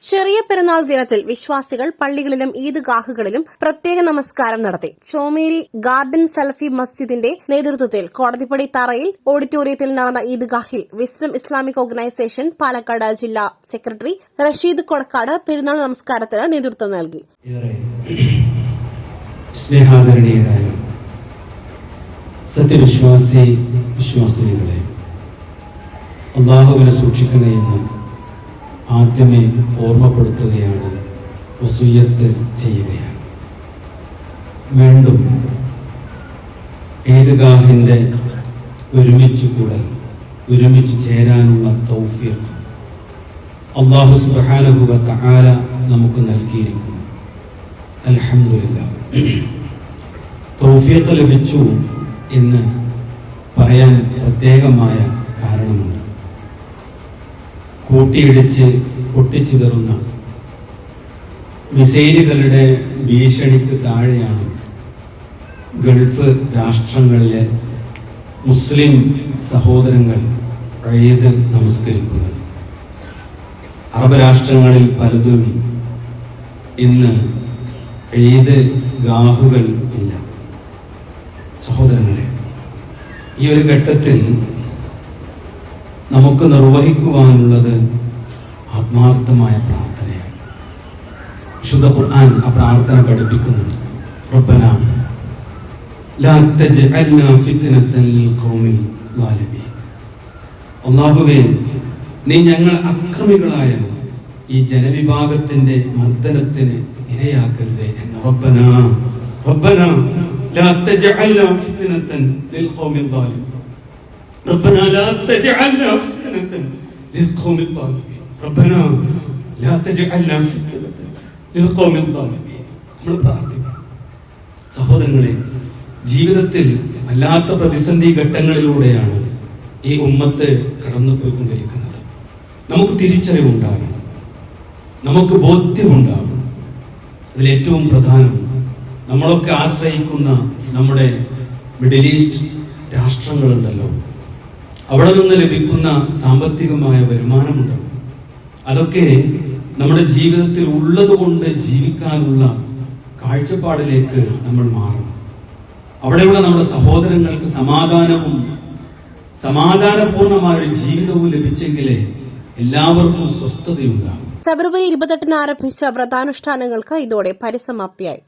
ചെറിയ പെരുന്നാൾ ദിനത്തിൽ വിശ്വാസികൾ പള്ളികളിലും ഈദ്ഗാഹുകളിലും പ്രത്യേക നമസ്കാരം നടത്തി. ചോമേരി ഗാർഡൻ സലഫി മസ്ജിദിന്റെ നേതൃത്വത്തിൽ കോടതിപ്പടി തറയിൽ ഓഡിറ്റോറിയത്തിൽ നടന്ന ഈദ്ഗാഹിൽ വിസ്ഡം ഇസ്ലാമിക് ഓർഗനൈസേഷൻ പാലക്കാട് ജില്ലാ സെക്രട്ടറി റഷീദ് കൊടക്കാട് പെരുന്നാൾ നമസ്കാരത്തിന് നേതൃത്വം നൽകി. സ്നേഹാദരണീയരായ വിശ്വാസികളെ, അല്ലാഹുവിനെ സൂക്ഷിക്കണമെന്ന് ആദ്യമേ ഓർമ്മപ്പെടുത്തുകയാണ്, വസിയ്യത്ത് ചെയ്യുകയാണ്. വീണ്ടും ഈദ്ഗാഹിന്റെ ഒരുമിച്ച് ചേരാനുള്ള തൗഫീഖ് അല്ലാഹു സുബ്ഹാനഹു വ തആല നമുക്ക് നൽകിയിരിക്കുന്നു. അൽഹംദുലില്ലാഹ്. തൗഫീഖ് ലഭിച്ചു എന്ന് പറയാൻ പ്രത്യേകമായ കാരണമുണ്ട്. കൂട്ടിയിടിച്ച് പൊട്ടിച്ചിതറുന്ന മിസൈലുകളുടെ ഭീഷണിക്ക് താഴെയാണ് ഗൾഫ് രാഷ്ട്രങ്ങളിലെ മുസ്ലിം സഹോദരങ്ങൾ ഈദ് നമസ്കരിക്കുന്നത്. അറബ് രാഷ്ട്രങ്ങളിൽ പലതും ഇന്ന് ഈദ് ഗാഹുകൾ ഇല്ല. സഹോദരങ്ങളെ, ഈ ഒരു ഘട്ടത്തിൽ നമുക്ക് നിർവഹിക്കുവാനുള്ളത് ആത്മാർത്ഥമായ പ്രാർത്ഥനയാണ്. വിശുദ്ധ ഖുർആൻ ആ പ്രാർത്ഥന പഠിപ്പിക്കുന്നുണ്ട്. റബ്ബനാ ലാ തജ്അൽനാ ഫിത്നതൻ ലിൽഖൗമിൽ ളാലിമീൻ. അല്ലാഹുവേ, നീ ഞങ്ങൾ അക്രമികളായ ഈ ജനവിഭാഗത്തിന്റെ മർദ്ദനത്തിന് ഇരയാക്കരുതേ എന്ന്. റബ്ബനാ ലാ തജ്അൽനാ ഫിത്നതൻ ലിൽഖൗമിൽ ളാലിമീൻ. ربنا لا تجعلنا فتنة للقوم الظالمين. ربنا لا تجعلنا فتنة للقوم الظالمين. നമ്മൾ പ്രാർത്ഥിക്കണം. സഹോദരങ്ങളെ, ജീവിതത്തിൽ വല്ലാത്ത പ്രതിസന്ധി ഘട്ടങ്ങളിലൂടെയാണ് ഈ ഉമ്മത്ത് കടന്നുപോയിക്കൊണ്ടിരിക്കുന്നത്. നമുക്ക് തിരിച്ചറിവുണ്ടാകണം, നമുക്ക് ബോധ്യമുണ്ടാകണം. അതിലേറ്റവും പ്രധാനം നമ്മളൊക്കെ ആശ്രയിക്കുന്ന നമ്മുടെ മിഡിൽ ഈസ്റ്റ് രാഷ്ട്രങ്ങളുണ്ടല്ലോ, അവിടെ നിന്ന് ലഭിക്കുന്ന സാമ്പത്തികമായ വരുമാനമുണ്ട്. അതൊക്കെ നമ്മുടെ ജീവിതത്തിൽ ഉള്ളതുകൊണ്ട് ജീവിക്കാനുള്ള കാഴ്ചപ്പാടിലേക്ക് നമ്മൾ മാറണം. അവിടെയുള്ള നമ്മുടെ സഹോദരങ്ങൾക്ക് സമാധാനപൂർണമായ ജീവിതവും ലഭിച്ചെങ്കിലേ എല്ലാവർക്കും സ്വസ്ഥതയുണ്ടാകും. ഫെബ്രുവരി 28 ആരംഭിച്ച വ്രതാനുഷ്ഠാനങ്ങൾക്ക് ഇതോടെ പരിസമാപ്തിയായി.